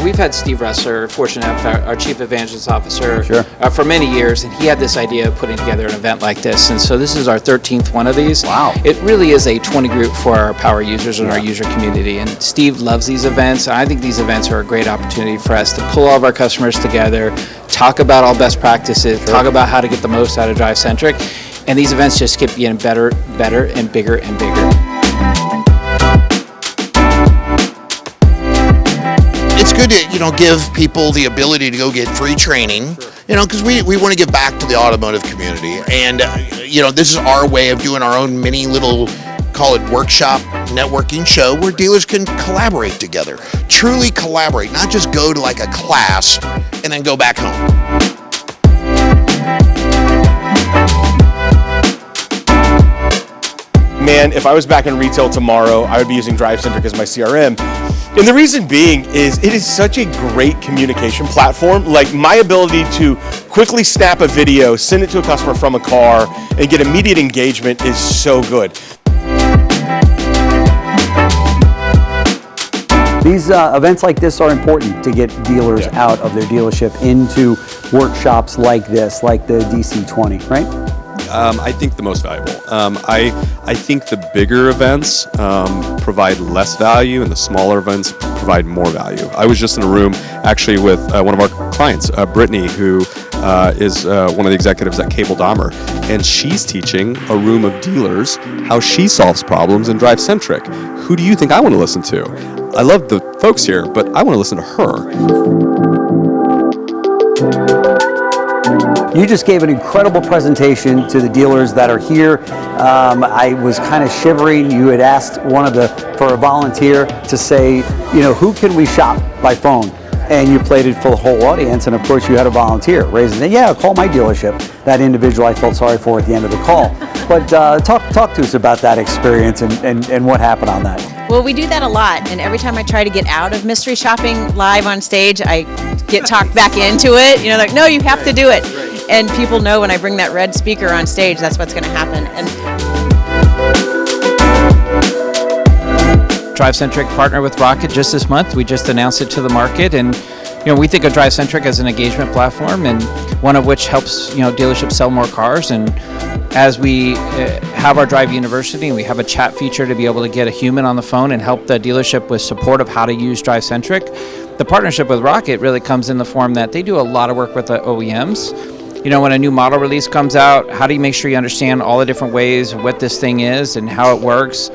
We've had Steve Ressler, fortunate enough, our Chief Evangelist Officer, Sure. For many years, and he had this idea of putting together an event like this, and so this is our 13th one of these. Wow. It really is a 20 group for our power users and our user community, and Steve loves these events. I think these events are a great opportunity for us to pull all of our customers together, talk about all best practices, talk about how to get the most out of DriveCentric, and these events just keep getting better, and bigger and bigger. It's good to, give people the ability to go get free training, because we want to give back to the automotive community. And, this is our way of doing our own mini little, call it workshop networking show where dealers can collaborate together, truly collaborate, not just go to like a class and then go back home. Man, if I was back in retail tomorrow, I would be using DriveCentric as my CRM. And the reason being is it is such a great communication platform. Like, my ability to quickly snap a video, send it to a customer from a car, and get immediate engagement is so good. These events like this are important to get dealers out of their dealership into workshops like this, like the DC20, right? I think the most valuable. I think the bigger events provide less value and the smaller events provide more value. I was just in a room actually with one of our clients, Brittany, who is one of the executives at Cable Dahmer, and she's teaching a room of dealers how she solves problems in DriveCentric. Who do you think I want to listen to? I love the folks here, but I want to listen to her. You just gave an incredible presentation to the dealers that are here. I was kind of shivering. You had asked for a volunteer to say, who can we shop by phone? And you played it for the whole audience, and of course you had a volunteer raise his hand. Yeah, call my dealership. That individual I felt sorry for at the end of the call. But talk to us about that experience and what happened on that. Well, we do that a lot, and every time I try to get out of mystery shopping live on stage, I get talked back into it. Like, no, you have to do it. And people know when I bring that red speaker on stage, that's what's going to happen. And DriveCentric partnered with Rocket just this month. We just announced it to the market, and we think of DriveCentric as an engagement platform, and one of which helps dealerships sell more cars. And as we have our Drive University, and we have a chat feature to be able to get a human on the phone and help the dealership with support of how to use DriveCentric, the partnership with Rocket really comes in the form that they do a lot of work with the OEMs. When a new model release comes out, how do you make sure you understand all the different ways of what this thing is and how it works?